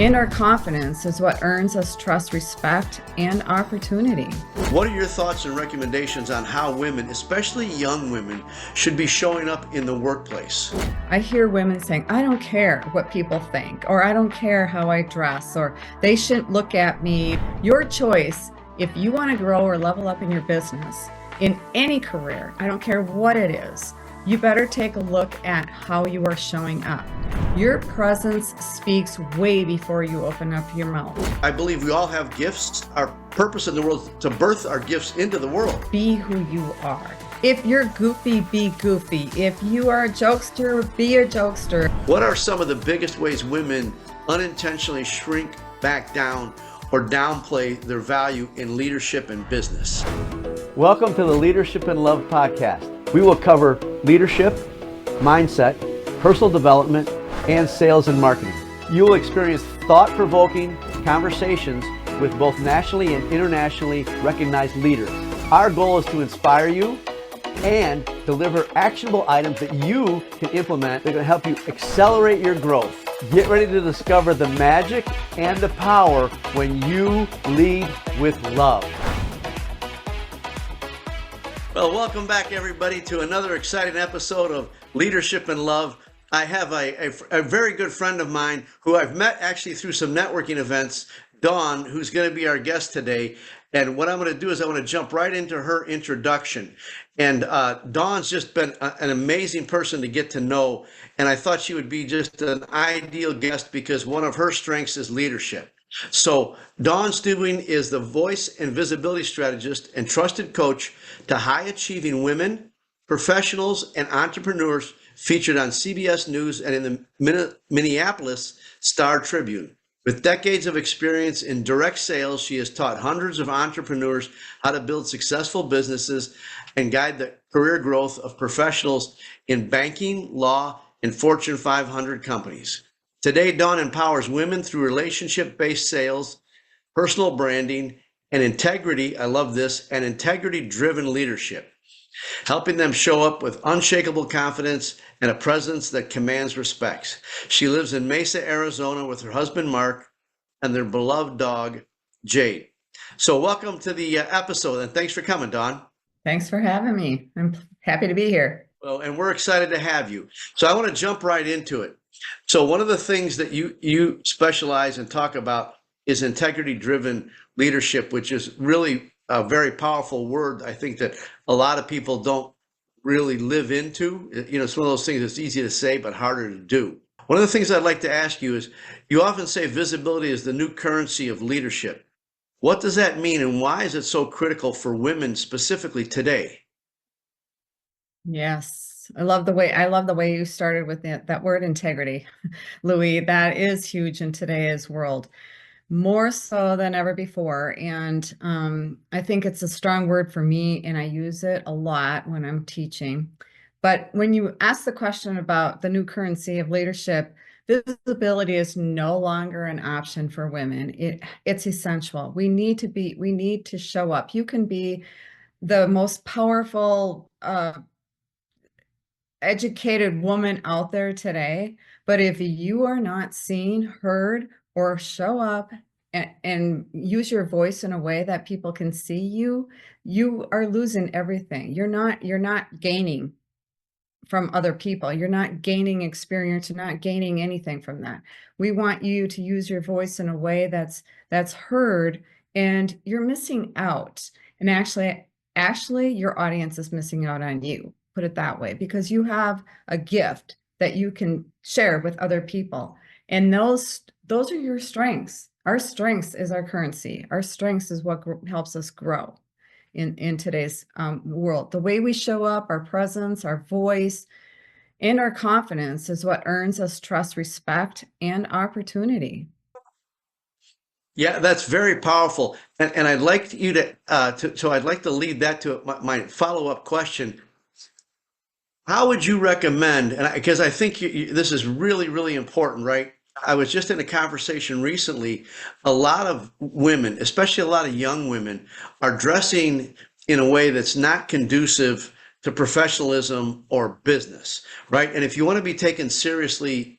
Inner confidence is what earns us trust, respect, and opportunity. What are your thoughts and recommendations on how women, especially young women, should be showing up in the workplace? I hear women saying, I don't care what people think, or I don't care how I dress, or they shouldn't look at me. Your choice, if you want to grow or level up in your business, in any career, I don't care what it is, you better take a look at how you are showing up. Your presence speaks way before you open up your mouth. I believe we all have gifts. Our purpose in the world is to birth our gifts into the world. Be who you are. If you're goofy, be goofy. If you are a jokester, be a jokester. What are some of the biggest ways women unintentionally shrink back down or downplay their value in leadership and business? Welcome to the Leadership and Love podcast. We will cover leadership, mindset, personal development, and sales and marketing. You will experience thought-provoking conversations with both nationally and internationally recognized leaders. Our goal is to inspire you and deliver actionable items that you can implement that are going to help you accelerate your growth. Get ready to discover the magic and the power when you lead with love. Well, welcome back, everybody, to another exciting episode of Leadership and Love. I have a very good friend of mine who I've met actually through some networking events, Dawn, who's going to be our guest today. And what I'm going to do is I want to jump right into her introduction. And Dawn's just been an amazing person to get to know. And I thought she would be just an ideal guest because one of her strengths is leadership. So Dawn Stebbing is the voice and visibility strategist and trusted coach to high-achieving women, professionals, and entrepreneurs featured on CBS News and in the Minneapolis Star-Tribune. With decades of experience in direct sales, she has taught hundreds of entrepreneurs how to build successful businesses and guide the career growth of professionals in banking, law, and Fortune 500 companies. Today, Dawn empowers women through relationship-based sales, personal branding, and integrity, I love this, and integrity-driven leadership, helping them show up with unshakable confidence and a presence that commands respect. She lives in Mesa, Arizona with her husband, Mark, and their beloved dog, Jade. So welcome to the episode, and thanks for coming, Dawn. Thanks for having me. I'm happy to be here. Well, and we're excited to have you. So I want to jump right into it. So one of the things that you specialize and talk about is integrity-driven leadership, which is really a very powerful word. I think that a lot of people don't really live into. You know, it's one of those things that's easy to say, but harder to do. One of the things I'd like to ask you is, you often say visibility is the new currency of leadership. What does that mean, and why is it so critical for women specifically today? Yes. I love the way you started with that word integrity, Louie. That is huge in today's world, more so than ever before. And I think it's a strong word for me, and I use it a lot when I'm teaching. But when you ask the question about the new currency of leadership, visibility is no longer an option for women. It's essential. We need to show up. You can be the most powerful educated woman out there today, but if you are not seen, heard, or show up and use your voice in a way that people can see you, you are losing everything. You're not gaining from other people. You're not gaining experience. You're not gaining anything from that. We want you to use your voice in a way that's heard, and you're missing out. And actually your audience is missing out on you. Put it that way, because you have a gift that you can share with other people. And those are your strengths. Our strengths is our currency. Our strengths is what helps us grow in today's world. The way we show up, our presence, our voice, and our confidence is what earns us trust, respect, and opportunity. Yeah, that's very powerful. And I'd like you so I'd like to lead that to my follow-up question. How would you recommend, and because I think this is really, really important, right? I was just in a conversation recently. A lot of women, especially a lot of young women, are dressing in a way that's not conducive to professionalism or business, right? And if you want to be taken seriously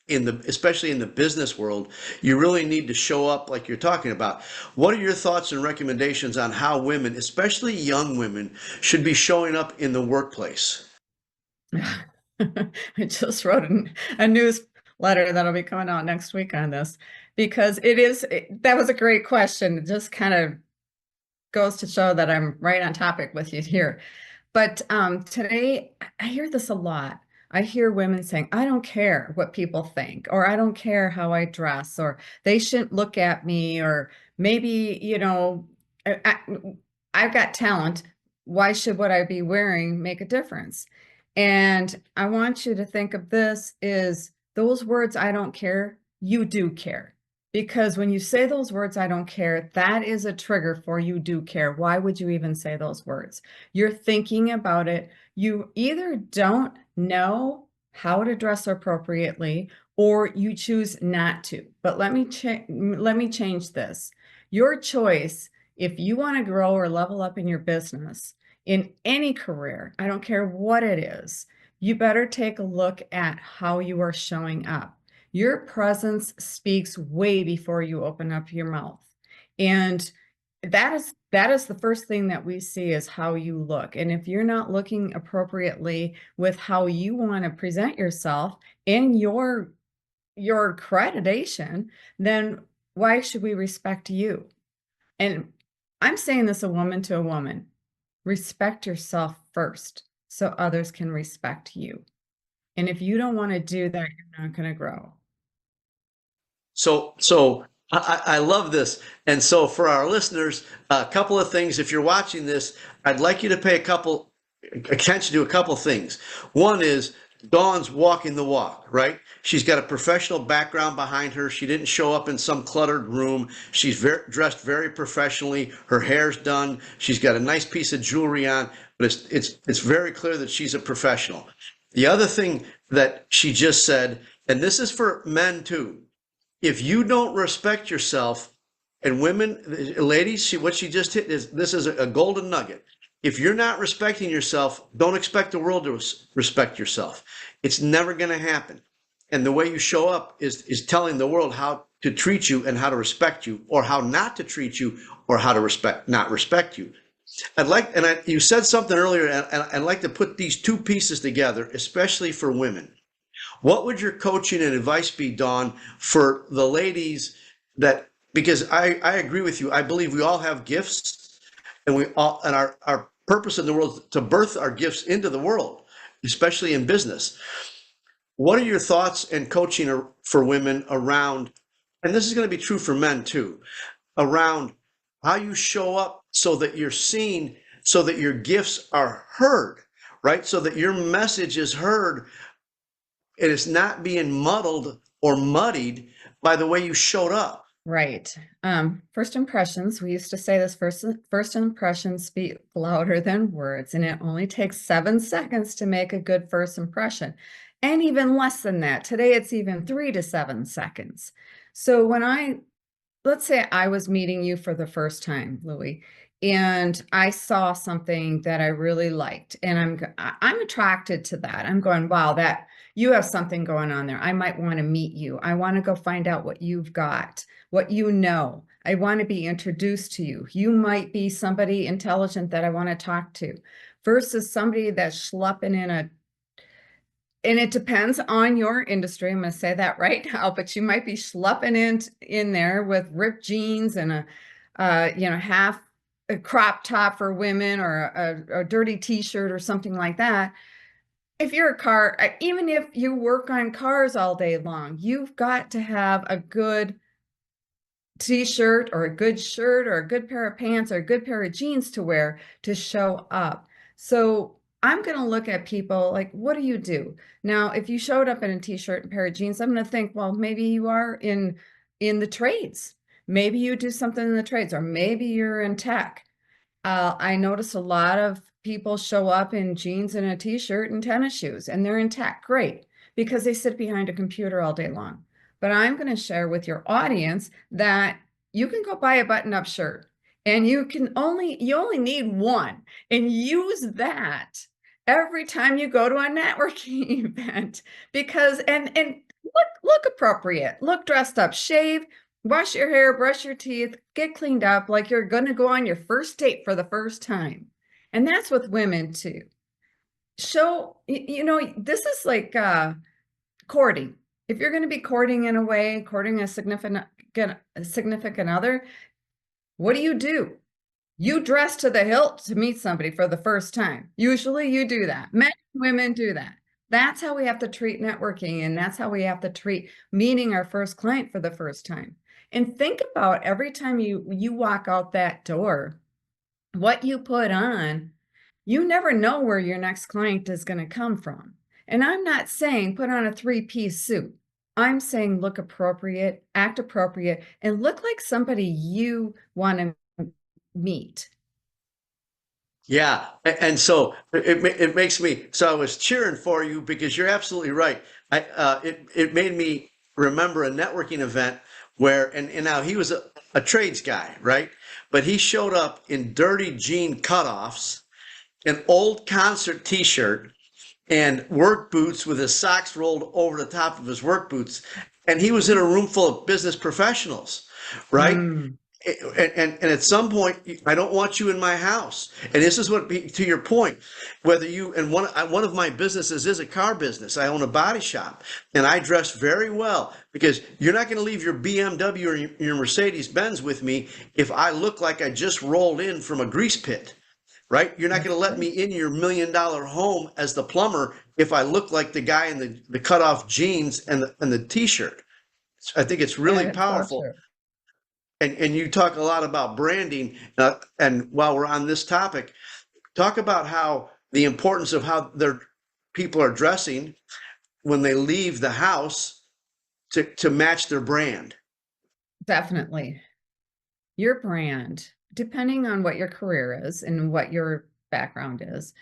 especially in the business world, you really need to show up like you're talking about. What are your thoughts and recommendations on how women, especially young women, should be showing up in the workplace? I just wrote a newsletter that'll be coming out next week on this, because that was a great question. It just kind of goes to show that I'm right on topic with you here. But today, I hear this a lot. I hear women saying, I don't care what people think, or I don't care how I dress, or they shouldn't look at me, or maybe, I've got talent. Why should what I be wearing make a difference? And I want you to think of this is those words, I don't care, you do care. Because when you say those words, I don't care, that is a trigger for you do care. Why would you even say those words? You're thinking about it. You either don't know how to dress appropriately, or you choose not to. But let me change this. Your choice, if you want to grow or level up in your business, in any career, I don't care what it is, you better take a look at how you are showing up. Your presence speaks way before you open up your mouth. And that is the first thing that we see, is how you look. And if you're not looking appropriately with how you want to present yourself and your accreditation, then why should we respect you? And I'm saying this a woman to a woman. Respect yourself first so others can respect you. And if you don't want to do that, you're not going to grow. So I love this. And so for our listeners, a couple of things. If you're watching this, I'd like you to pay attention to a couple things. One is Dawn's walking the walk, right? She's got a professional background behind her. She didn't show up in some cluttered room. She's dressed very professionally. Her hair's done. She's got a nice piece of jewelry on, but it's very clear that she's a professional. The other thing that she just said, and this is for men too, if you don't respect yourself, and women, ladies, what she just hit this is a golden nugget. If you're not respecting yourself, don't expect the world to respect yourself. It's never going to happen. And the way you show up is telling the world how to treat you and how to respect you, or how not to treat you, or how to not respect you. You said something earlier, and I'd like to put these two pieces together, especially for women. What would your coaching and advice be, Dawn, for the ladies because I agree with you. I believe we all have gifts, and our purpose in the world is to birth our gifts into the world, especially in business. What are your thoughts and coaching for women around, and this is going to be true for men too, around how you show up so that you're seen, so that your gifts are heard, right? So that your message is heard. It is not being muddled or muddied by the way you showed up. Right. First impressions, we used to say this, first impressions speak louder than words, and it only takes 7 seconds to make a good first impression. And even less than that. Today, it's even 3 to 7 seconds. So let's say I was meeting you for the first time, Louie, and I saw something that I really liked, and I'm attracted to that. I'm going, wow, that you have something going on there. I might want to meet you. I want to go find out what you've got, what you know. I want to be introduced to you. You might be somebody intelligent that I want to talk to, versus somebody that's schlepping and it depends on your industry. I'm going to say that right now, but you might be schlepping in there with ripped jeans and half a crop top for women, or a dirty t-shirt or something like that. If you're even if you work on cars all day long, you've got to have a good t-shirt, or a good shirt, or a good pair of pants, or a good pair of jeans to wear to show up. So I'm going to look at people like, what do you do? Now, if you showed up in a t-shirt and pair of jeans, I'm going to think, well, maybe you are in the trades. Maybe you do something in the trades, or maybe you're in tech. I notice a lot of people show up in jeans and a t-shirt and tennis shoes, and they're in tech. Great, because they sit behind a computer all day long. But I'm going to share with your audience that you can go buy a button-up shirt, and you only need one, and use that every time you go to a networking event, because and look appropriate, look dressed up, shave, wash your hair, brush your teeth, get cleaned up like you're going to go on your first date for the first time. And that's with women too. Show, this is like courting. If you're going to be courting in a way, courting a significant other, what do? You dress to the hilt to meet somebody for the first time. Usually you do that. Men and women do that. That's how we have to treat networking, and that's how we have to treat meeting our first client for the first time. And think about every time you walk out that door, what you put on, you never know where your next client is going to come from. And I'm not saying put on a 3-piece suit. I'm saying look appropriate, act appropriate, and look like somebody you want to meet. Yeah, and so it makes me, so I was cheering for you because you're absolutely right. It made me remember a networking event where, and now he was a trades guy, right? But he showed up in dirty jean cutoffs, an old concert T-shirt, and work boots with his socks rolled over the top of his work boots, and he was in a room full of business professionals, right? Mm. And at some point, I don't want you in my house. And this is what, to your point, whether you, and one of my businesses is a car business. I own a body shop, and I dress very well because you're not going to leave your BMW or your Mercedes Benz with me if I look like I just rolled in from a grease pit, right? You're not going to let me in your $1 million home as the plumber if I look like the guy in the cutoff jeans and the T-shirt. I think it's really powerful. So And you talk a lot about branding, and while we're on this topic, talk about how the importance of how their people are dressing when they leave the house to match their brand. definitely. Your brand, depending on what your career is and what your background is,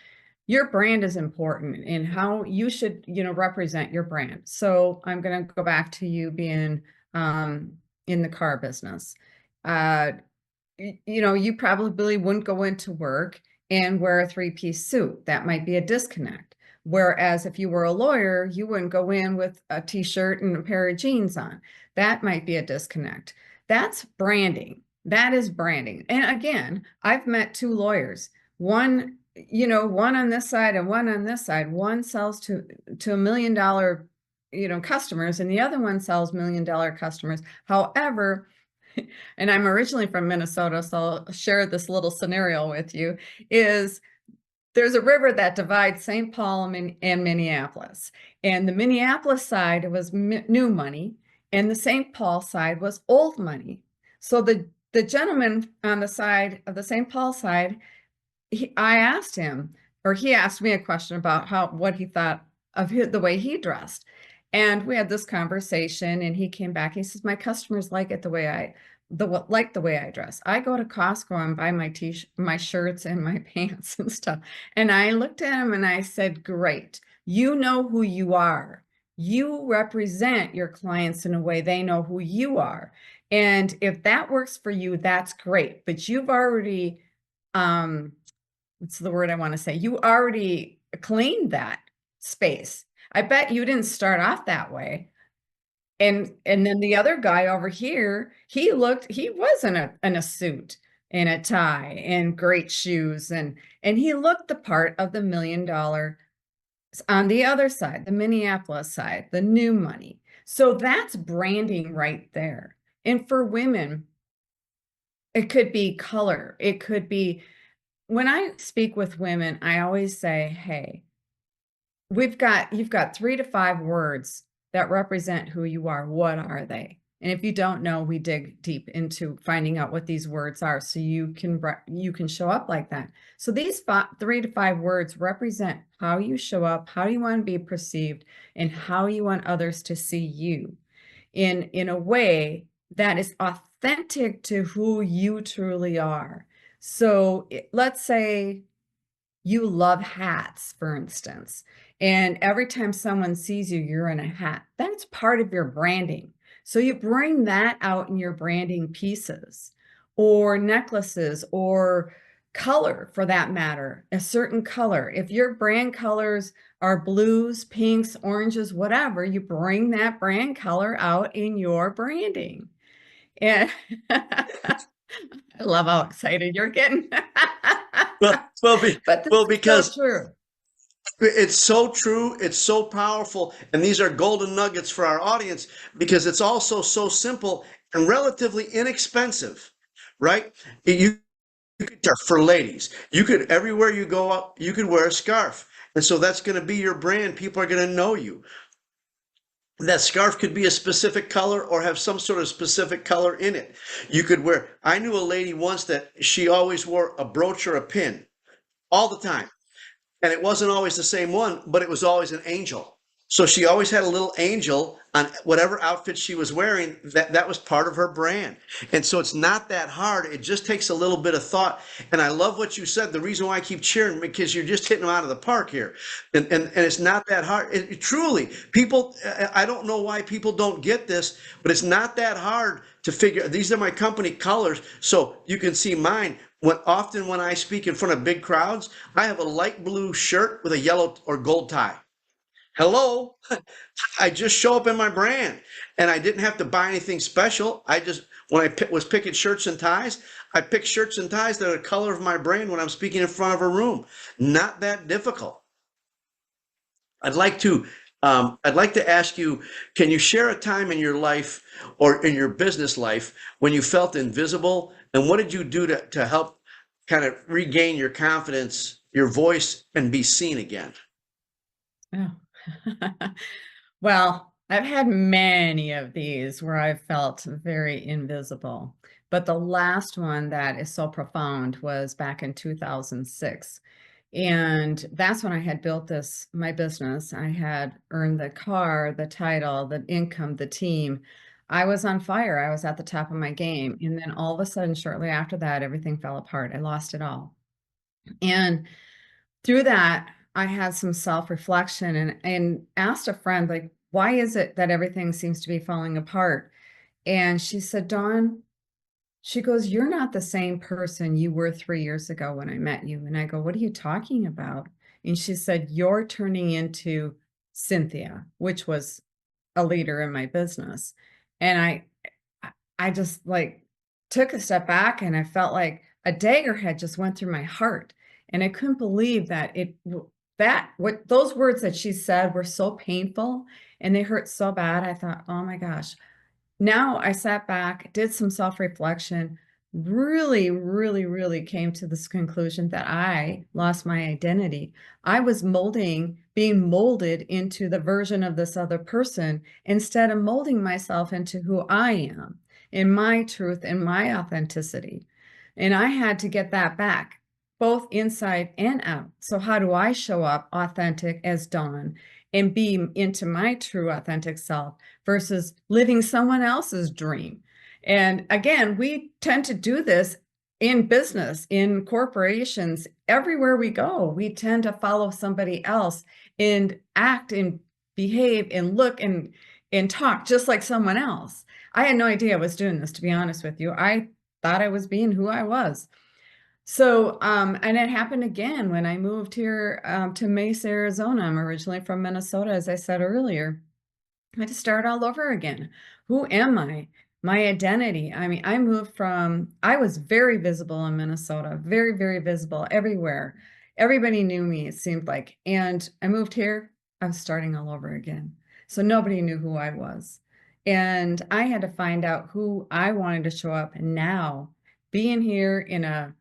your brand is important in how you should, represent your brand. So I'm going to go back to you being in the car business. Uh, you probably wouldn't go into work and wear a 3-piece suit. That might be a disconnect. Whereas if you were a lawyer, you wouldn't go in with a t-shirt and a pair of jeans on. That might be a disconnect. That's branding. That is branding. And again, I've met 2 lawyers. One on this side and one on this side. One sells to $1 million, customers, and the other one sells $1 million customers. However, and I'm originally from Minnesota, so I'll share this little scenario with you, is there's a river that divides St. Paul and Minneapolis. And the Minneapolis side was new money, and the St. Paul side was old money. So the gentleman on the side of the St. Paul side, I asked him, or he asked me a question about what he thought of the way he dressed. And we had this conversation, and he came back. He says, my customers like it the way I dress. I go to Costco and buy my shirts and my pants and stuff. And I looked at him and I said, great. You know who you are. You represent your clients in a way they know who you are. And if that works for you, that's great. But you've already, what's the word I want to say? You already cleaned that space. I bet you didn't start off that way. And then the other guy over here, he was in a suit and a tie and great shoes, and he looked the part of the $1 million on the other side, the Minneapolis side, the new money. So that's branding right there. And for women, it could be color. It could be, when I speak with women, I always say, hey, you've got 3 to 5 words that represent who you are. What are they? And if you don't know, we dig deep into finding out what these words are so you can show up like that. So these 3 to 5 words represent how you show up, how you want to be perceived, and how you want others to see you in a way that is authentic to who you truly are. So let's say you love hats, for instance, and every time someone sees you, you're in a hat. That's part of your branding. So you bring that out in your branding pieces or necklaces or color for that matter, a certain color. If your brand colors are blues, pinks, oranges, whatever, you bring that brand color out in your branding. And I love how excited you're getting. Well, well, But this well, is so because true. it's so true, it's so powerful, and these are golden nuggets for our audience because it's also so simple and relatively inexpensive, right? You could, for ladies, you could, everywhere you go up, you could wear a scarf. And so that's going to be your brand. People are going to know you. That scarf could be a specific color or have some sort of specific color in it. You could wear, I knew a lady once that she always wore a brooch or a pin all the time. And it wasn't always the same one, but it was always an angel. So she always had a little angel on whatever outfit she was wearing. That was part of her brand. And so it's not that hard. It just takes a little bit of thought. And I love what you said. The reason why I keep cheering, because you're just hitting them out of the park here. And it's not that hard. Truly, people, I don't know why people don't get this, but it's not that hard to figure. These are my company colors. So you can see mine. Often when I speak in front of big crowds, I have a light blue shirt with a yellow or gold tie. Hello, I just show up in my brand, and I didn't have to buy anything special. I just, when I was picking shirts and ties, I picked shirts and ties that are the color of my brand when I'm speaking in front of a room. Not that difficult. I'd like to, I'd like to ask you, can you share a time in your life or in your business life when you felt invisible, and what did you do to help kind of regain your confidence, your voice, and be seen again? Oh. Well, I've had many of these where I felt very invisible, but the last one that is so profound was back in 2006. And that's when I had built my business. I had earned the car, the title, the income, the team. I was on fire. I was at the top of my game. And then all of a sudden, shortly after that, everything fell apart. I lost it all. And through that, I had some self-reflection and asked a friend, like, why is it that everything seems to be falling apart? And she said, Dawn, she goes, you're not the same person you were 3 years ago when I met you. And I go, what are you talking about? And she said, you're turning into Cynthia, which was a leader in my business. And I just like took a step back and I felt like a dagger had just went through my heart. And I couldn't believe that what those words that she said were so painful and they hurt so bad. I thought, oh my gosh. Now I sat back, did some self-reflection, really, really, really came to this conclusion that I lost my identity. I was being molded into the version of this other person instead of molding myself into who I am, in my truth and my authenticity. And I had to get that back, both inside and out. So how do I show up authentic as Dawn and be into my true authentic self versus living someone else's dream? And again, we tend to do this in business, in corporations, everywhere we go. We tend to follow somebody else and act and behave and look and talk just like someone else. I had no idea I was doing this, to be honest with you. I thought I was being who I was. So, and it happened again when I moved here to Mesa, Arizona. I'm originally from Minnesota, as I said earlier. I had to start all over again. Who am I? My identity. I mean, I was very visible in Minnesota, very, very visible everywhere. Everybody knew me, it seemed like. And I moved here, I was starting all over again. So nobody knew who I was. And I had to find out who I wanted to show up. And now, being here in a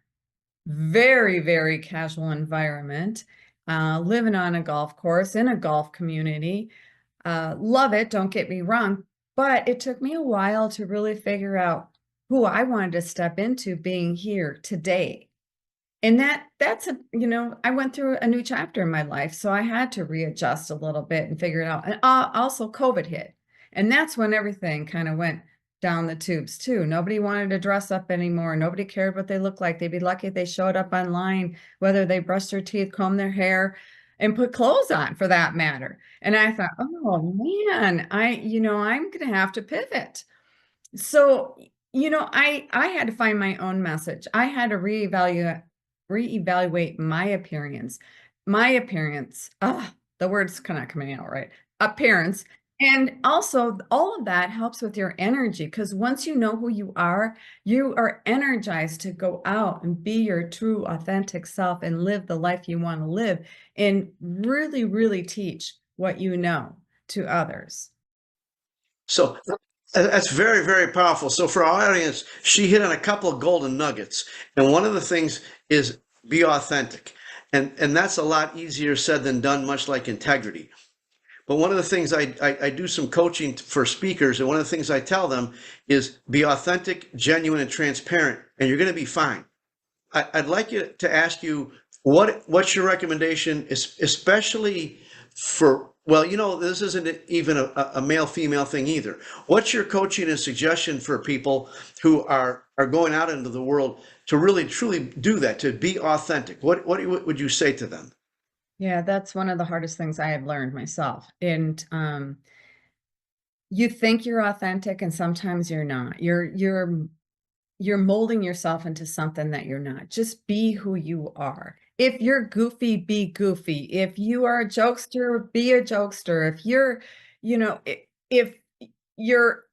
very, very casual environment, living on a golf course in a golf community. Love it, don't get me wrong, but it took me a while to really figure out who I wanted to step into being here today. And I went through a new chapter in my life, so I had to readjust a little bit and figure it out. And also COVID hit. And that's when everything kind of went down the tubes too. Nobody wanted to dress up anymore. Nobody cared what they looked like. They'd be lucky if they showed up online, whether they brushed their teeth, combed their hair, and put clothes on for that matter. And I thought, oh man, I'm going to have to pivot. So, I had to find my own message. I had to reevaluate reevaluate my appearance. The word's kind of coming out right. Appearance. And also, all of that helps with your energy, because once you know who you are energized to go out and be your true, authentic self and live the life you want to live and really, really teach what you know to others. So that's very, very powerful. So for our audience, she hit on a couple of golden nuggets. And one of the things is be authentic. And that's a lot easier said than done, much like integrity. But one of the things I do some coaching for speakers, and one of the things I tell them is be authentic, genuine, and transparent, and you're going to be fine. I'd like you to ask you what's your recommendation, especially for, well, you know, this isn't even a male-female thing either. What's your coaching and suggestion for people who are going out into the world to really, truly do that, to be authentic? What would you say to them? Yeah, that's one of the hardest things I have learned myself. And you think you're authentic, and sometimes you're not. You're molding yourself into something that you're not. Just be who you are. If you're goofy, be goofy. If you are a jokester, be a jokester. If you're, you know, if you're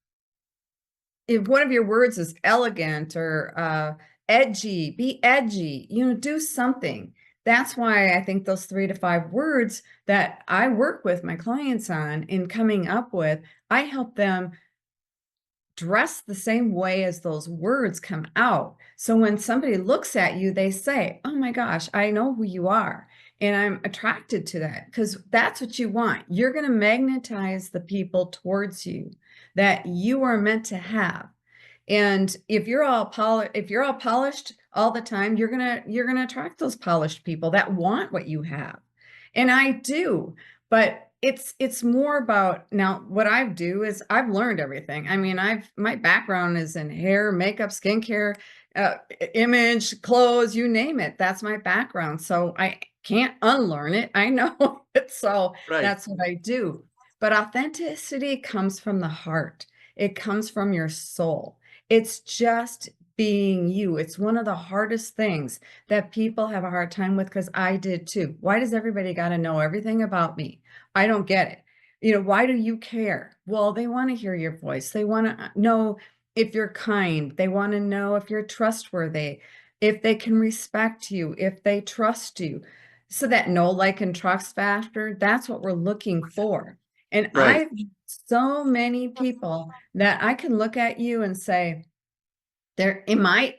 if one of your words is elegant or edgy, be edgy, do something. That's why I think those 3 to 5 words that I work with my clients on in coming up with, I help them dress the same way as those words come out. So when somebody looks at you, they say, "Oh my gosh, I know who you are. And I'm attracted to that," because that's what you want. You're going to magnetize the people towards you that you are meant to have. And if you're all polished all the time, you're gonna attract those polished people that want what you have. And I do, but it's more about now what I do is I've learned everything. I mean, my background is in hair, makeup, skincare, image, clothes, you name it. That's my background. So I can't unlearn it. I know it. So Right. that's what I do. But authenticity comes from the heart. It comes from your soul. It's just being you. It's one of the hardest things that people have a hard time with, because I did too. Why does everybody got to know everything about me? I don't get it. Why do you care? Well, they want to hear your voice. They want to know if you're kind. They want to know if you're trustworthy, if they can respect you, if they trust you. So that know, like, and trust factor, that's what we're looking for. And Right. I've so many people that I can look at you and say, there in my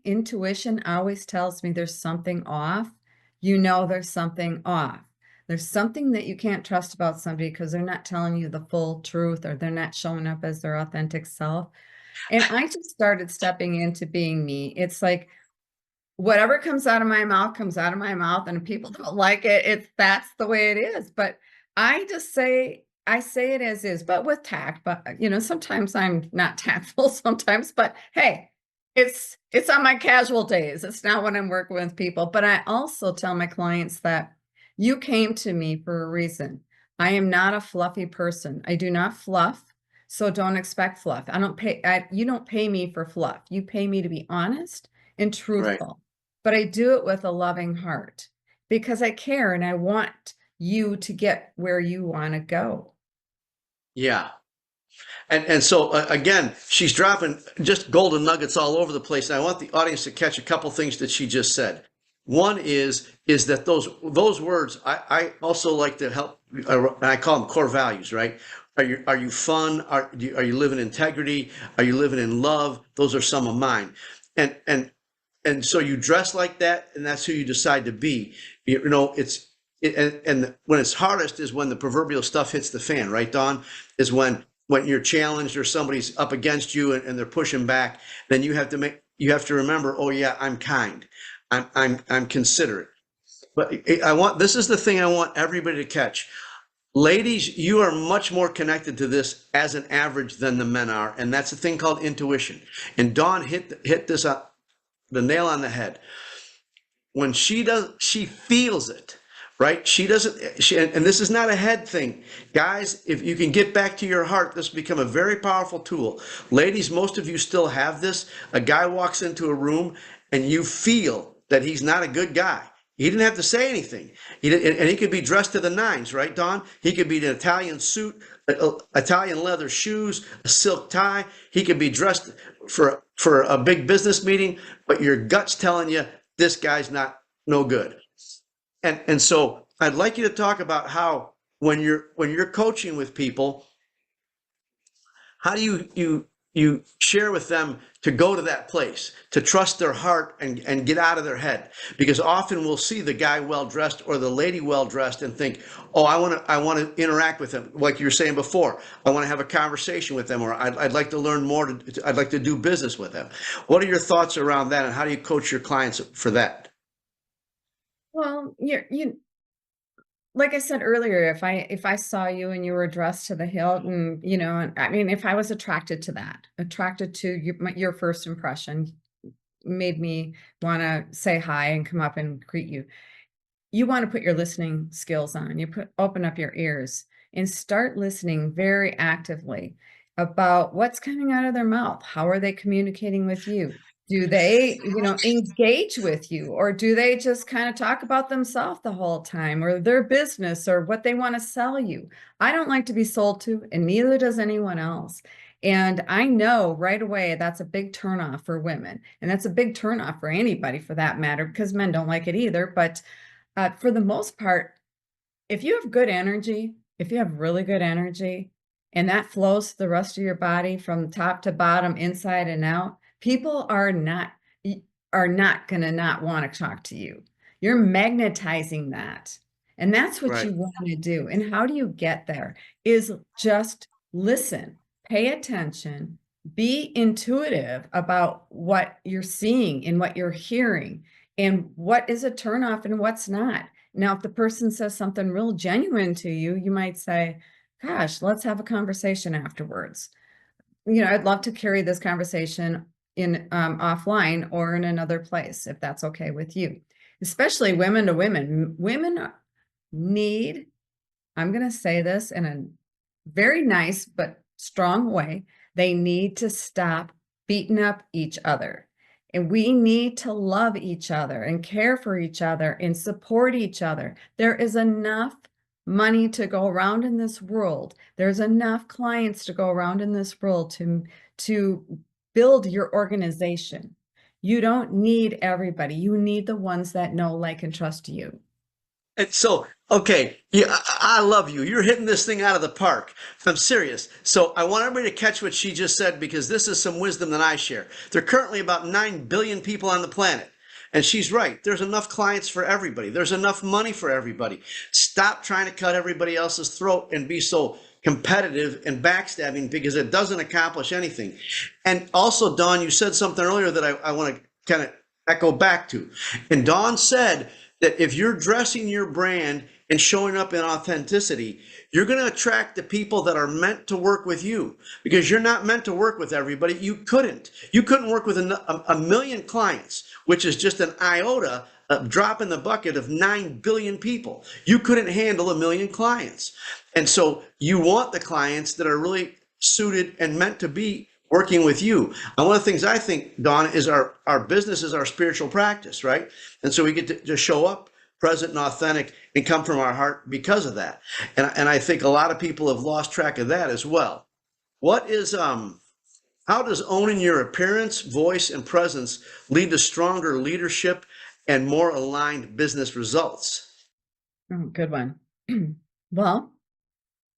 intuition always tells me there's something off. There's something off. There's something that you can't trust about somebody because they're not telling you the full truth, or they're not showing up as their authentic self. And I just started stepping into being me. It's like, whatever comes out of my mouth comes out of my mouth, and if people don't like it, that's the way it is. But I say it as is, but with tact. But sometimes I'm not tactful sometimes, but hey, it's on my casual days. It's not when I'm working with people. But I also tell my clients that you came to me for a reason. I am not a fluffy person. I do not fluff. So don't expect fluff. You don't pay me for fluff. You pay me to be honest and Right. truthful. But I do it with a loving heart because I care and I want you to get where you want to go. Yeah. And so again, she's dropping just golden nuggets all over the place. And I want the audience to catch a couple things that she just said. One is that those words, I also like to help, I call them core values, right? Are you fun? Are you living in integrity? Are you living in love? Those are some of mine. And so you dress like that, and that's who you decide to be. And when it's hardest is when the proverbial stuff hits the fan, right, Dawn? Is when you're challenged or somebody's up against you and they're pushing back. Then you have to remember, oh yeah, I'm kind, I'm considerate. But this is the thing I want everybody to catch. Ladies, you are much more connected to this as an average than the men are, and that's a thing called intuition. And Dawn hit this up, the nail on the head. When she feels it, right? And this is not a head thing. Guys, if you can get back to your heart, this will become a very powerful tool. Ladies, most of you still have this. A guy walks into a room and you feel that he's not a good guy. He didn't have to say anything. And he could be dressed to the nines, right, Don? He could be in an Italian suit, Italian leather shoes, a silk tie. He could be dressed for a big business meeting, but your gut's telling you this guy's not no good. And so I'd like you to talk about how when you're coaching with people, how do you share with them to go to that place, to trust their heart and get out of their head? Because often we'll see the guy well dressed or the lady well dressed and think, oh, I want to interact with them, like you were saying before. I want to have a conversation with them, or I'd like to learn more. I'd like to do business with them. What are your thoughts around that, and how do you coach your clients for that? Well, you like I said earlier, if I saw you and you were dressed to the hilt, and and I mean, if I was attracted to that, attracted to your first impression, made me want to say hi and come up and greet you. You want to put your listening skills on. Open up your ears and start listening very actively about what's coming out of their mouth. How are they communicating with you? Do they, engage with you, or do they just kind of talk about themselves the whole time, or their business, or what they want to sell you? I don't like to be sold to, and neither does anyone else. And I know right away that's a big turnoff for women, and that's a big turnoff for anybody for that matter, because men don't like it either. But for the most part, if you have good energy, if you have really good energy, and that flows to the rest of your body from top to bottom, inside and out, people are not going to not want to talk to you. You're magnetizing that. And that's what Right. you want to do. And how do you get there? Is just listen, pay attention, be intuitive about what you're seeing and what you're hearing, and what is a turnoff and what's not. Now, if the person says something real genuine to you, you might say, gosh, let's have a conversation afterwards. I'd love to carry this conversation in offline or in another place, if that's okay with you. Especially women to women. Women need, I'm going to say this in a very nice but strong way, they need to stop beating up each other. And we need to love each other and care for each other and support each other. There is enough money to go around in this world. There's enough clients to go around in this world to build your organization. You don't need everybody. You need the ones that know, like, and trust you. And so, okay, yeah, I love you. You're hitting this thing out of the park. I'm serious. So I want everybody to catch what she just said, because this is some wisdom that I share. There are currently about 9 billion people on the planet. And she's right. There's enough clients for everybody. There's enough money for everybody. Stop trying to cut everybody else's throat and be so competitive and backstabbing, because it doesn't accomplish anything. And also, Dawn, you said something earlier that I want to kind of echo back to. And Dawn said that if you're dressing your brand and showing up in authenticity, you're going to attract the people that are meant to work with you, because you're not meant to work with everybody. You couldn't work with a million clients, which is just an iota, a drop in the bucket of 9 billion people. You couldn't handle a million clients. And so you want the clients that are really suited and meant to be working with you. And one of the things I think, Dawn, is our business is our spiritual practice, right? And so we get to show up present and authentic and come from our heart because of that. And I think a lot of people have lost track of that as well. What is, how does owning your appearance, voice, and presence lead to stronger leadership and more aligned business results? Oh, good one. Well,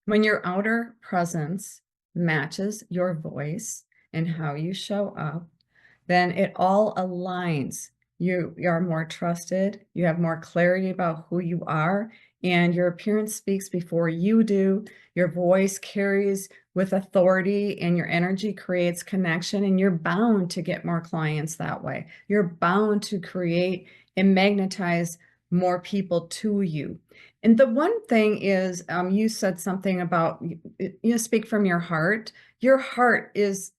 when your outer presence matches your voice and how you show up, then it all aligns. You are more trusted, you have more clarity about who you are, and your appearance speaks before you do. Your voice carries with authority, and your energy creates connection, and you're bound to get more clients that way. You're bound to create and magnetize more people to you. And the one thing is, you said something about, speak from your heart. Your heart is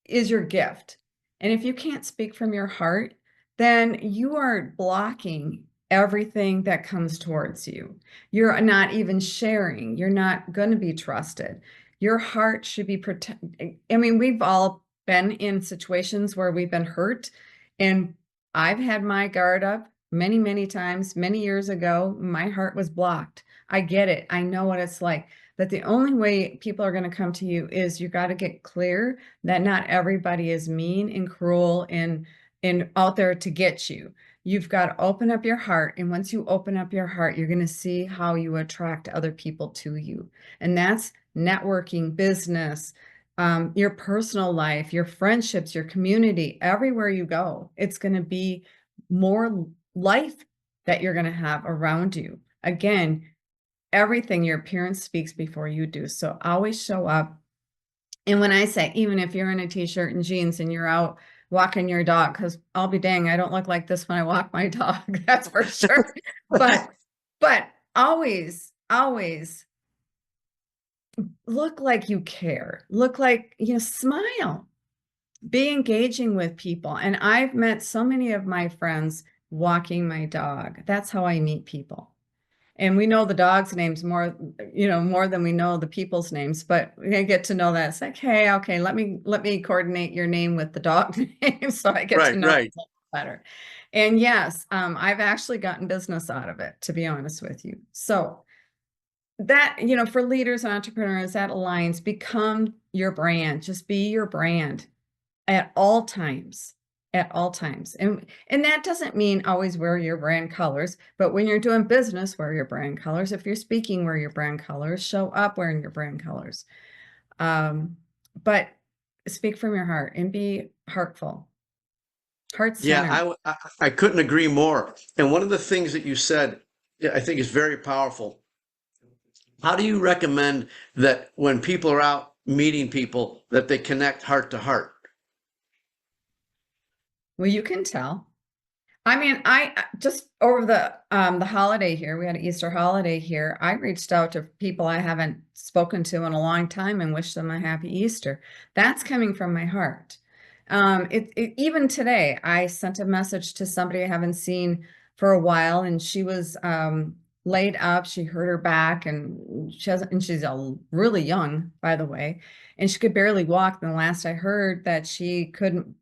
your gift. And if you can't speak from your heart, then you are blocking everything that comes towards you. You're not even sharing. You're not going to be trusted. Your heart should be protected. I mean, we've all been in situations where we've been hurt, and I've had my guard up many, many times, many years ago. My heart was blocked. I get it. I know what it's like. But the only way people are going to come to you is you got to get clear that not everybody is mean and cruel and out there to get you. You've got to open up your heart. And once you open up your heart, you're going to see how you attract other people to you. And that's networking, business, your personal life, your friendships, your community, everywhere you go. It's going to be more life that you're going to have around you. Again, everything, your appearance speaks before you do. So always show up. And when I say, even if you're in a t-shirt and jeans and you're out walking your dog, because I'll be dang, I don't look like this when I walk my dog, that's for sure. But always, always look like you care. Look like, smile. Be engaging with people. And I've met so many of my friends walking my dog. That's how I meet people. And we know the dog's names more, more than we know the people's names, but we get to know that. It's like, hey, okay, let me coordinate your name with the dog name so I get to know it better. And yes, I've actually gotten business out of it, to be honest with you. So that, for leaders and entrepreneurs, that aligns. Become your brand. Just be your brand at all times. At all times. And that doesn't mean always wear your brand colors, but when you're doing business, wear your brand colors. If you're speaking, wear your brand colors. Show up wearing your brand colors. But speak from your heart and be heartful. Heart-centered. Yeah, I couldn't agree more. And one of the things that you said, I think is very powerful. How do you recommend that when people are out meeting people, that they connect heart to heart? Well, you can tell. I mean, I just over the holiday here, we had an Easter holiday here. I reached out to people I haven't spoken to in a long time and wished them a happy Easter. That's coming from my heart. Even today, I sent a message to somebody I haven't seen for a while, and she was laid up. She hurt her back, and she's really young, by the way, and she could barely walk. And the last I heard that she couldn't.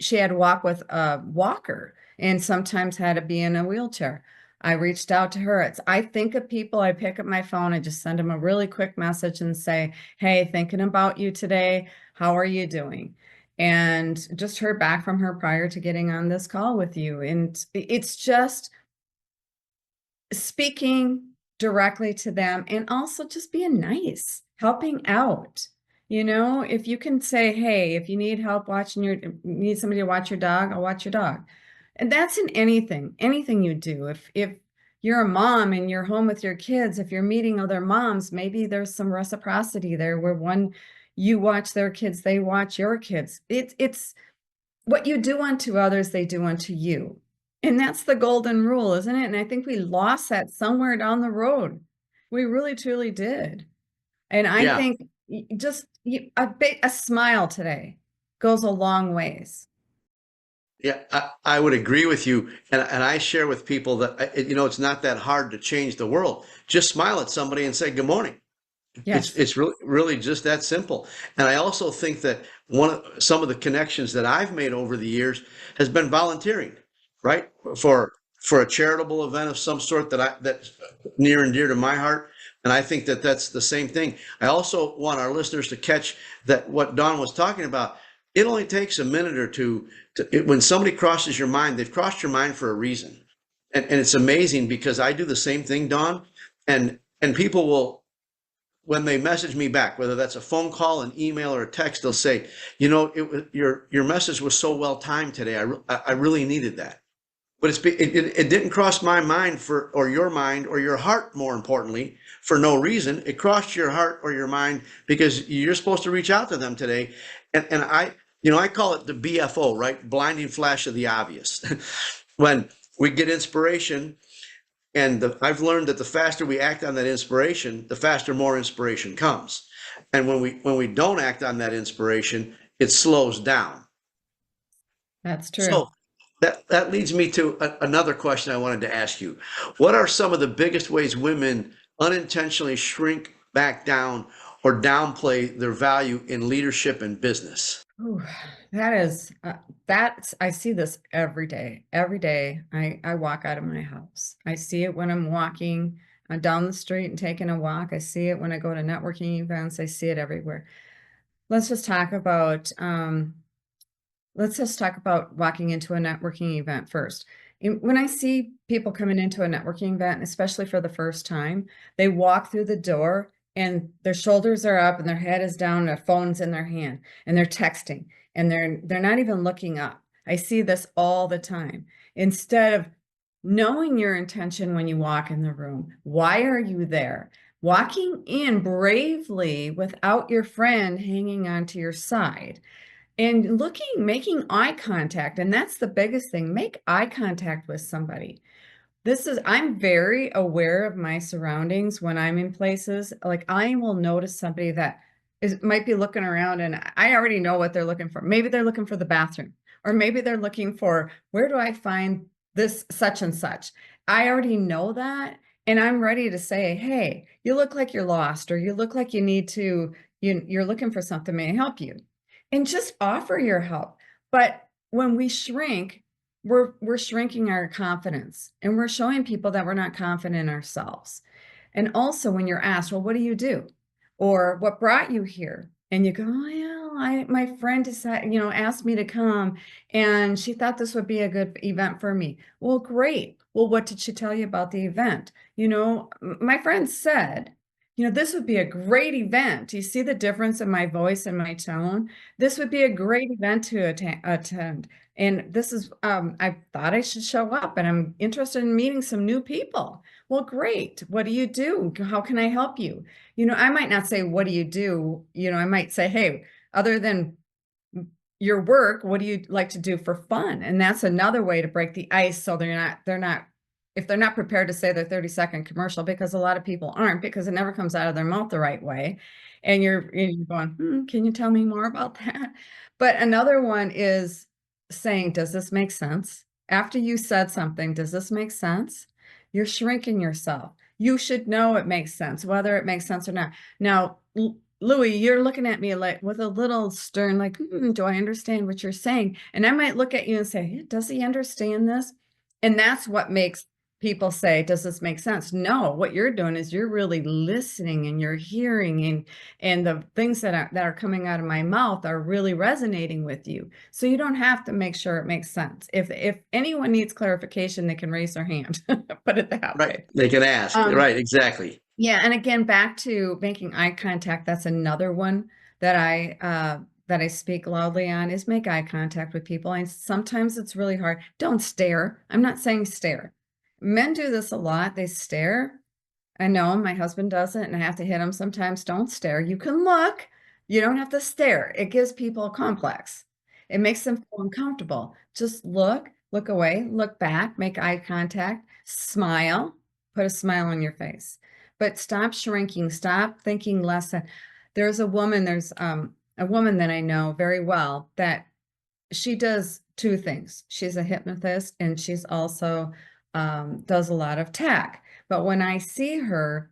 She had to walk with a walker and sometimes had to be in a wheelchair. I reached out to her. I think of people, I pick up my phone, I just send them a really quick message and say, hey, thinking about you today. How are you doing? And just heard back from her prior to getting on this call with you. And it's just speaking directly to them and also just being nice, helping out. If you can say, hey, if you need help need somebody to watch your dog, I'll watch your dog. And that's in anything you do. If you're a mom and you're home with your kids, if you're meeting other moms, maybe there's some reciprocity there where you watch their kids, they watch your kids. It's what you do unto others, they do unto you. And that's the golden rule, isn't it? And I think we lost that somewhere down the road. We really, truly did. And I think just a smile today goes a long ways. Yeah, I would agree with you. And I share with people that, it's not that hard to change the world. Just smile at somebody and say, good morning. Yes. It's really, really just that simple. And I also think that some of the connections that I've made over the years has been volunteering, right? For a charitable event of some sort that's near and dear to my heart. And I think that that's the same thing. I also want our listeners to catch that what Dawn was talking about. It only takes a minute or two when somebody crosses your mind, they've crossed your mind for a reason. And it's amazing because I do the same thing, Dawn, and people will, when they message me back, whether that's a phone call, an email, or a text, they'll say, your message was so well timed today. I really needed that. But it didn't cross my mind or your mind or your heart, more importantly, for no reason. It crossed your heart or your mind because you're supposed to reach out to them today. And I call it the BFO, right? Blinding flash of the obvious. When we get inspiration, and I've learned that the faster we act on that inspiration, the faster more inspiration comes. And when we don't act on that inspiration, it slows down. That's true. So that leads me to another question I wanted to ask you. What are some of the biggest ways women unintentionally shrink back down or downplay their value in leadership and business? Ooh, that is, I see this every day. Every day I walk out of my house. I see it when I'm walking down the street and taking a walk. I see it when I go to networking events. I see it everywhere. Let's just talk about walking into a networking event first. When I see people coming into a networking event, especially for the first time, they walk through the door and their shoulders are up and their head is down, their phone's in their hand, and they're texting and they're not even looking up. I see this all the time. Instead of knowing your intention when you walk in the room, why are you there? Walking in bravely without your friend hanging onto your side. And making eye contact, and that's the biggest thing. Make eye contact with somebody. I'm very aware of my surroundings when I'm in places. Like, I will notice somebody that might be looking around and I already know what they're looking for. Maybe they're looking for the bathroom, or maybe they're looking for, where do I find this such and such? I already know that. And I'm ready to say, hey, you look like you're lost, or you look like you need to, you're looking for something. May I help you? And just offer your help. But when we shrink, we're shrinking our confidence, and we're showing people that we're not confident in ourselves. And also, when you're asked, well, what do you do? Or what brought you here? And you go, oh, yeah, my friend decided, asked me to come, and she thought this would be a good event for me. Well, great. Well, what did she tell you about the event? My friend said, this would be a great event. You see the difference in my voice and my tone? This would be a great event to attend. And this is, I thought I should show up, and I'm interested in meeting some new people. Well, great. What do you do? How can I help you? I might not say, what do you do? I might say, hey, other than your work, what do you like to do for fun? And that's another way to break the ice. So if they're not prepared to say their 30-second commercial, because a lot of people aren't, because it never comes out of their mouth the right way. And you're going, can you tell me more about that? But another one is saying, does this make sense? After you said something, does this make sense? You're shrinking yourself. You should know it makes sense, whether it makes sense or not. Now, Louie, you're looking at me like with a little stern, like, do I understand what you're saying? And I might look at you and say, does he understand this? And that's what makes people say, does this make sense? No, what you're doing is you're really listening, and you're hearing, and the things that are coming out of my mouth are really resonating with you. So you don't have to make sure it makes sense. If anyone needs clarification, they can raise their hand. Put it that way. Right. They can ask. Right. Exactly. Yeah. And again, back to making eye contact. That's another one that I speak loudly on, is make eye contact with people. And sometimes it's really hard. Don't stare. I'm not saying stare. Men do this a lot. They stare. I know my husband does it, and I have to hit him sometimes. Don't stare. You can look. You don't have to stare. It gives people a complex. It makes them feel uncomfortable. Just look away, look back, make eye contact, smile, put a smile on your face. But stop shrinking. Stop thinking less than. There's a woman that I know very well that she does two things. She's a hypnotist, and she's also does a lot of tech. But when I see her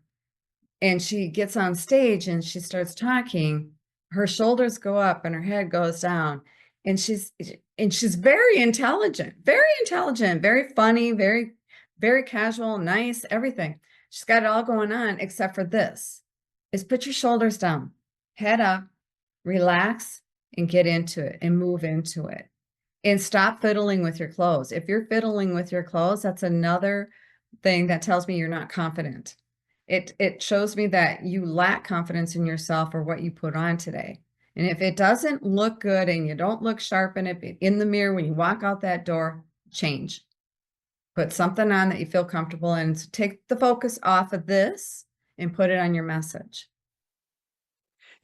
and she gets on stage and she starts talking, her shoulders go up and her head goes down. And she's very intelligent, very funny, very, very casual, nice, everything. She's got it all going on, except for this, is put your shoulders down, head up, relax, and get into it and move into it. And stop fiddling with your clothes. If you're fiddling with your clothes, that's another thing that tells me you're not confident. It shows me that you lack confidence in yourself or what you put on today. And if it doesn't look good and you don't look sharp in the mirror when you walk out that door, change. Put something on that you feel comfortable in. So take the focus off of this and put it on your message.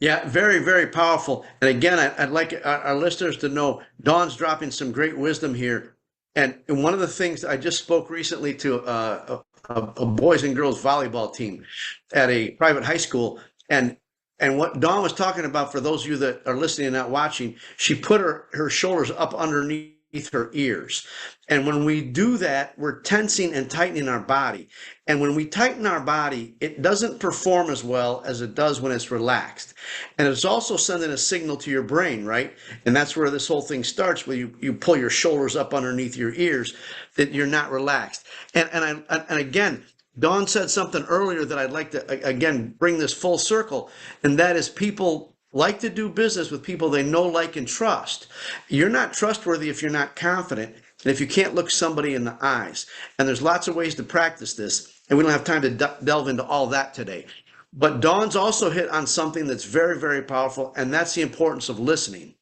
Yeah, very, very powerful. And again, I'd like our listeners to know Dawn's dropping some great wisdom here. And one of the things, I just spoke recently to a boys and girls volleyball team at a private high school. And what Dawn was talking about, for those of you that are listening and not watching, she put her shoulders up underneath her ears. And when we do that, we're tensing and tightening our body. And when we tighten our body, it doesn't perform as well as it does when it's relaxed. And it's also sending a signal to your brain, right? And that's where this whole thing starts, where you pull your shoulders up underneath your ears, that you're not relaxed. And again, Dawn said something earlier that I'd like to, again, bring this full circle, and that is people like to do business with people they know, like, and trust. You're not trustworthy if you're not confident, and if you can't look somebody in the eyes. And there's lots of ways to practice this, and we don't have time to delve into all that today. But Dawn's also hit on something that's very, very powerful, and that's the importance of listening.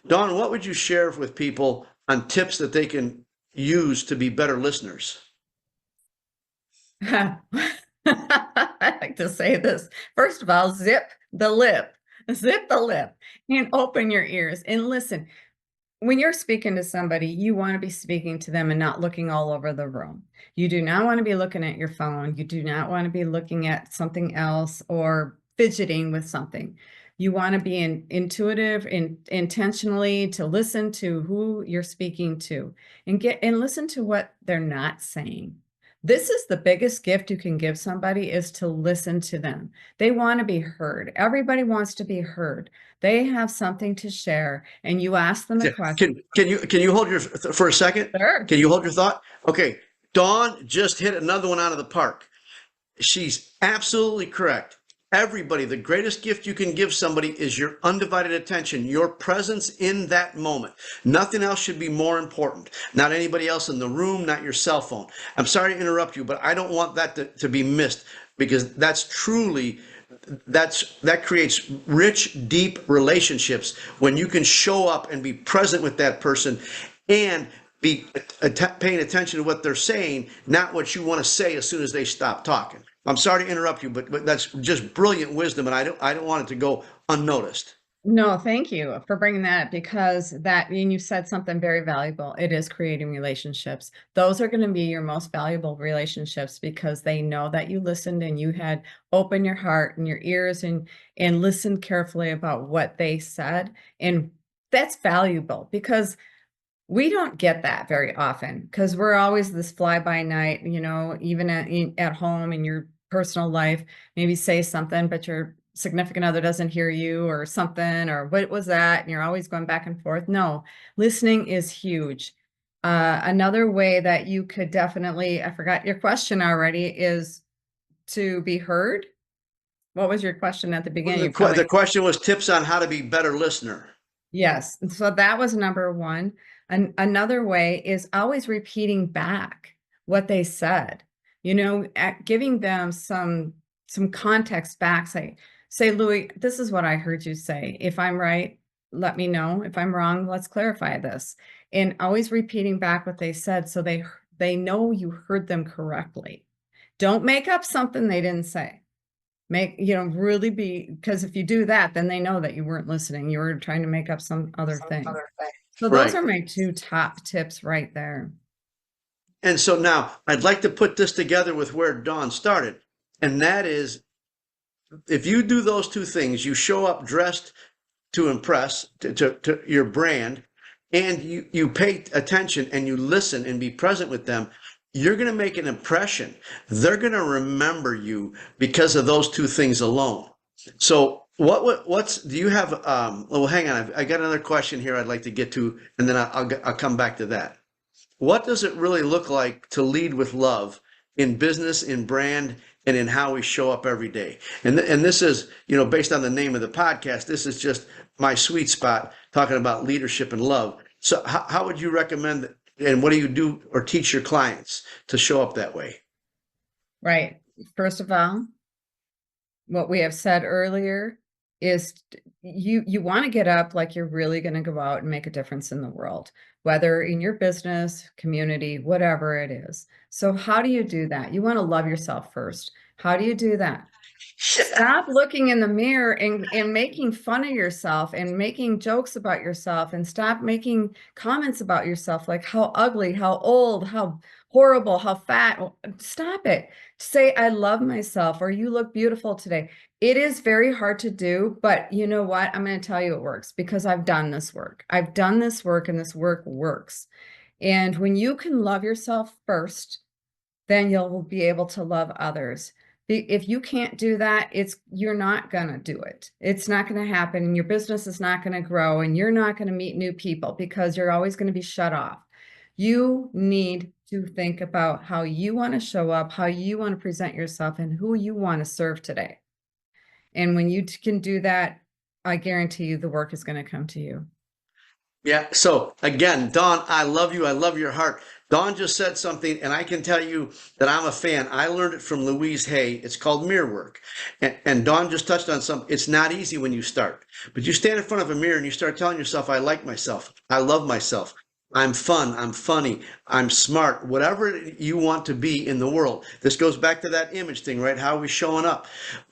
Dawn, what would you share with people on tips that they can use to be better listeners? I like to say this. First of all, zip the lip and open your ears and listen. When you're speaking to somebody, you want to be speaking to them and not looking all over the room. You do not want to be looking at your phone. You do not want to be looking at something else or fidgeting with something. You want to be intuitive and intentionally to listen to who you're speaking to and listen to what they're not saying. This is the biggest gift you can give somebody, is to listen to them. They want to be heard. Everybody wants to be heard. They have something to share, and you ask them a question. Can you hold your for a second? Sure. Can you hold your thought? Okay, Dawn just hit another one out of the park. She's absolutely correct. Everybody, the greatest gift you can give somebody is your undivided attention, your presence in that moment. Nothing else should be more important. Not anybody else in the room, not your cell phone. I'm sorry to interrupt you, but I don't want that to be missed, because that creates rich, deep relationships when you can show up and be present with that person and be paying attention to what they're saying, not what you want to say as soon as they stop talking. I'm sorry to interrupt you, but that's just brilliant wisdom, and I don't want it to go unnoticed. No, thank you for bringing that, because and you said something very valuable. It is creating relationships. Those are going to be your most valuable relationships, because they know that you listened and you had opened your heart and your ears and listened carefully about what they said. And that's valuable, because we don't get that very often, because we're always this fly by night, even at home in your personal life, maybe say something, but your significant other doesn't hear you or something, or what was that? And you're always going back and forth. No, listening is huge. Another way that you could definitely, I forgot your question already, is to be heard. What was your question at the beginning? The question was tips on how to be a better listener. Yes. So that was number one. Another way is always repeating back what they said, giving them some context back. Say, Louie, this is what I heard you say. If I'm right, let me know. If I'm wrong, let's clarify this. And always repeating back what they said, so they know you heard them correctly. Don't make up something they didn't say. Really because if you do that, then they know that you weren't listening. You were trying to make up some other thing. So those are my two top tips right there. And so now I'd like to put this together with where Dawn started. And that is, if you do those two things, you show up dressed to impress to your brand, and you pay attention and you listen and be present with them, you're going to make an impression. They're going to remember you because of those two things alone. So do you have, well, hang on. I got another question here I'd like to get to, and then I'll come back to that. What does it really look like to lead with love in business, in brand, and in how we show up every day? And this is, based on the name of the podcast, this is just my sweet spot, talking about leadership and love. So how would you recommend, and what do you do or teach your clients to show up that way? Right. First of all, what we have said earlier is you want to get up like you're really going to go out and make a difference in the world, whether in your business, community, whatever it is. So how do you do that? You want to love yourself first. How do you do that? Stop looking in the mirror and making fun of yourself and making jokes about yourself, and stop making comments about yourself like how ugly, how old, how horrible, how fat. Stop it. Say, I love myself, or you look beautiful today. It is very hard to do, but you know what? what? I'm going to tell you it works because I've done this work. I've done this work and this work works. And when you can love yourself first, then you'll be able to love others. If you can't do that, you're not going to do it. It's not going to happen. Your business is not going to grow and you're not going to meet new people because you're always going to be shut off. You need to think about how you want to show up, how you want to present yourself, and who you want to serve today. And when you can do that, I guarantee you the work is going to come to you. Yeah. So again, Dawn, I love you. I love your heart. Dawn just said something, and I can tell you that I'm a fan. I learned it from Louise Hay. It's called mirror work. And Dawn just touched on something. It's not easy when you start, but you stand in front of a mirror and you start telling yourself, I like myself. I love myself. I'm fun. I'm funny. I'm smart. Whatever you want to be in the world. This goes back to that image thing, right? How are we showing up?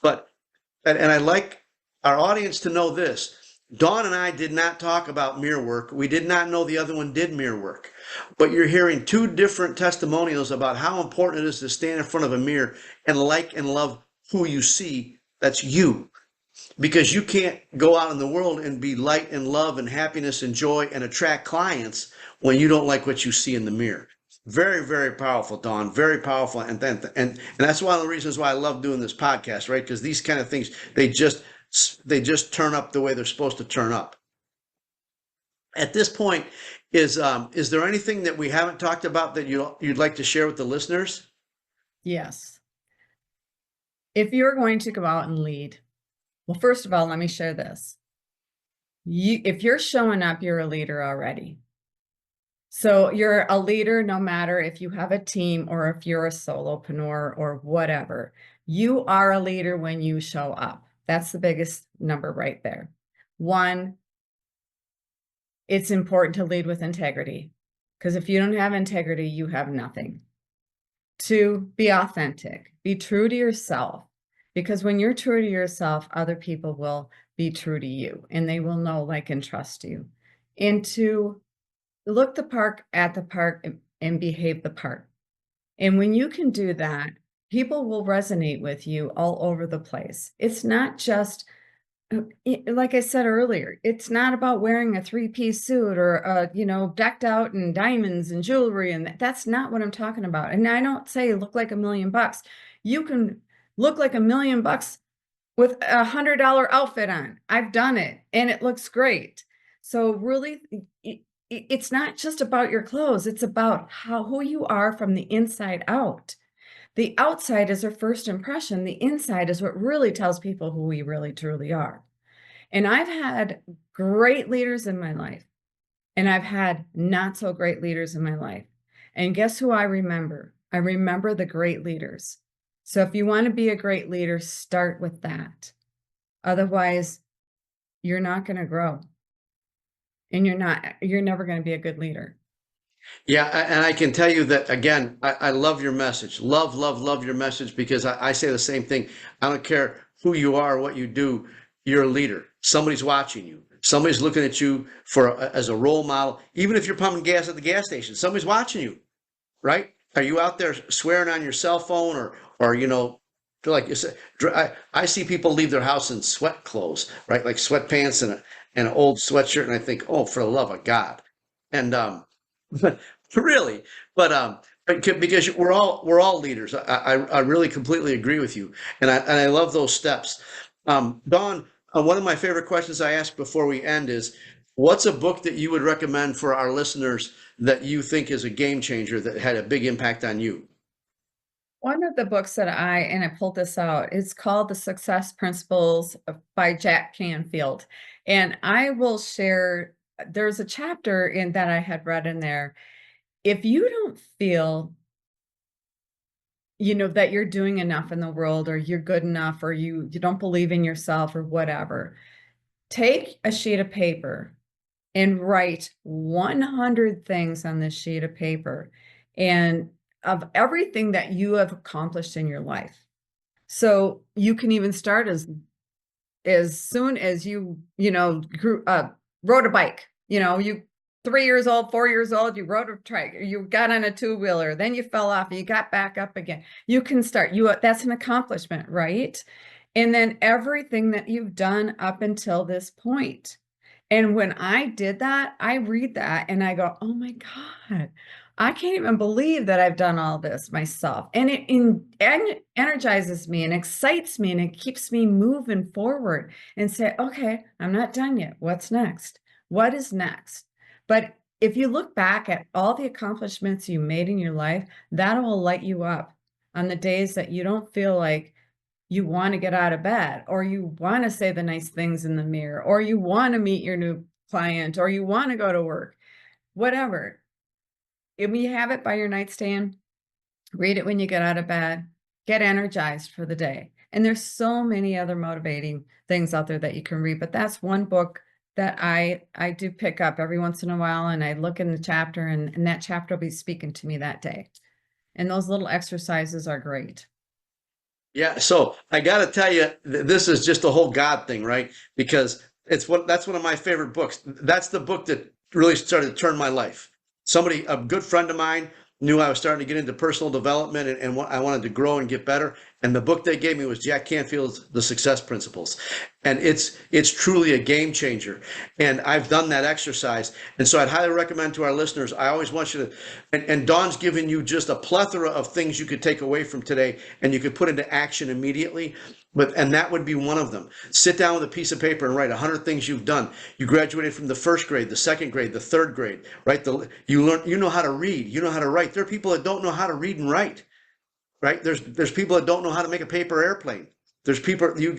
And I like our audience to know this. Dawn and I did not talk about mirror work. We did not know the other one did mirror work. But you're hearing two different testimonials about how important it is to stand in front of a mirror and like and love who you see. That's you. Because you can't go out in the world and be light and love and happiness and joy and attract clients when you don't like what you see in the mirror. Very, very powerful, Dawn. Very powerful. And that's one of the reasons why I love doing this podcast, right? Because these kind of things, they just turn up the way they're supposed to turn up. At this point, is there anything that we haven't talked about that you'd like to share with the listeners? Yes. If you're going to go out and lead, well, first of all, let me share this. If you're showing up, you're a leader already. So you're a leader no matter if you have a team or if you're a solopreneur or whatever. You are a leader when you show up. That's the biggest number right there. One, it's important to lead with integrity, because if you don't have integrity, you have nothing. Two, be authentic. Be true to yourself, because when you're true to yourself, other people will be true to you and they will know, like, and trust you. And two, look the part at the part and behave the part. And when you can do that, people will resonate with you all over the place. It's not just, like I said earlier, it's not about wearing a 3-piece suit or, decked out in diamonds and jewelry. And that's not what I'm talking about. And I don't say look like $1 million. You can look like $1 million with a $100 outfit on. I've done it and it looks great. So really, it's not just about your clothes. It's about who you are from the inside out. The outside is our first impression. The inside is what really tells people who we really truly are. And I've had great leaders in my life, and I've had not so great leaders in my life. And guess who I remember? I remember the great leaders. So if you want to be a great leader, start with that. Otherwise, you're not going to grow. And you're never going to be a good leader. Yeah, and I can tell you that, again, I love your message. Love, love, love your message, because I say the same thing. I don't care who you are, what you do, you're a leader. Somebody's watching you. Somebody's looking at you as a role model. Even if you're pumping gas at the gas station, somebody's watching you, right? Are you out there swearing on your cell phone or like you said, I see people leave their house in sweat clothes, right? Like sweatpants and an old sweatshirt. And I think, oh, for the love of God. And, but really, because we're all leaders. I really completely agree with you. And I love those steps. Dawn, one of my favorite questions I ask before we end is, what's a book that you would recommend for our listeners that you think is a game changer that had a big impact on you? One of the books that I pulled this out, it's called The Success Principles by Jack Canfield. And I will share, there's a chapter in that I had read in there. If you don't feel, that you're doing enough in the world, or you're good enough, or you don't believe in yourself or whatever, take a sheet of paper and write 100 things on this sheet of paper, and of everything that you have accomplished in your life. So you can even start as soon as you rode a bike. You 3 years old, 4 years old, you rode a trike, you got on a 2-wheeler, then you fell off and you got back up again. You can start. That's an accomplishment, right? and then everything that you've done up until this point. And when I did that, I read that and I go, oh my God, I can't even believe that I've done all this myself. And it energizes me and excites me and it keeps me moving forward and say, okay, I'm not done yet. What's next? What is next? But if you look back at all the accomplishments you made in your life, that will light you up on the days that you don't feel like you want to get out of bed, or you want to say the nice things in the mirror, or you want to meet your new client, or you want to go to work, whatever. If you have it by your nightstand, read it when you get out of bed, get energized for the day. And there's so many other motivating things out there that you can read, but that's one book that I do pick up every once in a while, and I look in the chapter, and that chapter will be speaking to me that day. And those little exercises are great. Yeah, so I got to tell you, this is just a whole God thing, right? Because that's one of my favorite books. That's the book that really started to turn my life. A good friend of mine, knew I was starting to get into personal development and I wanted to grow and get better. And the book they gave me was Jack Canfield's The Success Principles. And it's truly a game changer. And I've done that exercise. And so I'd highly recommend to our listeners, I always want you to, and Dawn's given you just a plethora of things you could take away from today and you could put into action immediately. And that would be one of them. Sit down with a piece of paper and write 100 things you've done. You graduated from the first grade, the second grade, the third grade, right? You know how to read, you know how to write. There are people that don't know how to read and write, right? There's people that don't know how to make a paper airplane. There's people you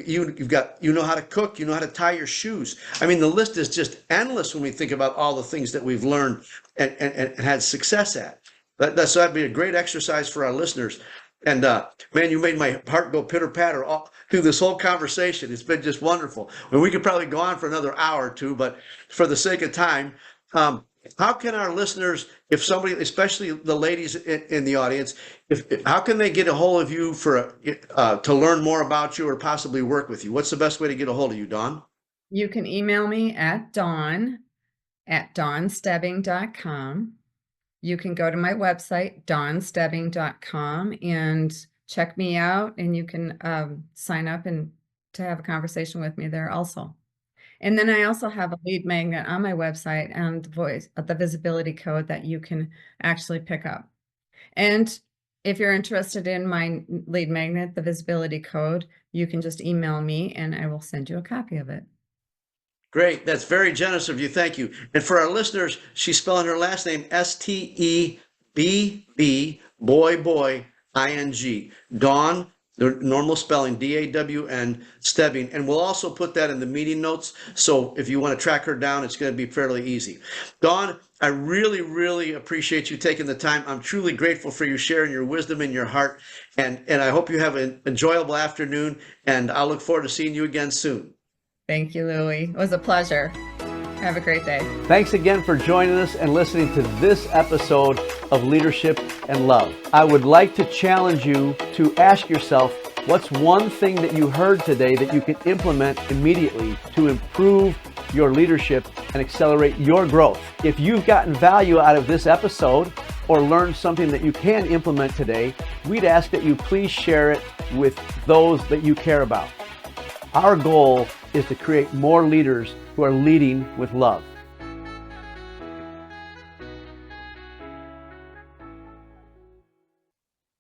know how to cook, you know how to tie your shoes. I mean, the list is just endless when we think about all the things that we've learned and had success at. So that'd be a great exercise for our listeners. And man, you made my heart go pitter patter all through this whole conversation. It's been just wonderful. Well, we could probably go on for another hour or two, but for the sake of time, how can our listeners, if somebody, especially the ladies in the audience, how can they get a hold of you to learn more about you or possibly work with you? What's the best way to get a hold of you, Dawn? You can email me at dawn@dawnstebbing.com. You can go to my website, dawnstebbing.com, and check me out, and you can sign up and to have a conversation with me there also. And then I also have a lead magnet on my website and the visibility code that you can actually pick up. And if you're interested in my lead magnet, the visibility code, you can just email me and I will send you a copy of it. Great. That's very generous of you. Thank you. And for our listeners, she's spelling her last name Stebb, boy, ing. Dawn, the normal spelling, Dawn Stebbing. And we'll also put that in the meeting notes. So if you want to track her down, it's going to be fairly easy. Dawn, I really, really appreciate you taking the time. I'm truly grateful for you sharing your wisdom and your heart. And I hope you have an enjoyable afternoon. And I'll look forward to seeing you again soon. Thank you, Louie. It was a pleasure. Have a great day. Thanks again for joining us and listening to this episode of Leadership and Love. I would like to challenge you to ask yourself, what's one thing that you heard today that you can implement immediately to improve your leadership and accelerate your growth? If you've gotten value out of this episode or learned something that you can implement today, we'd ask that you please share it with those that you care about. Our goal is to create more leaders who are leading with love.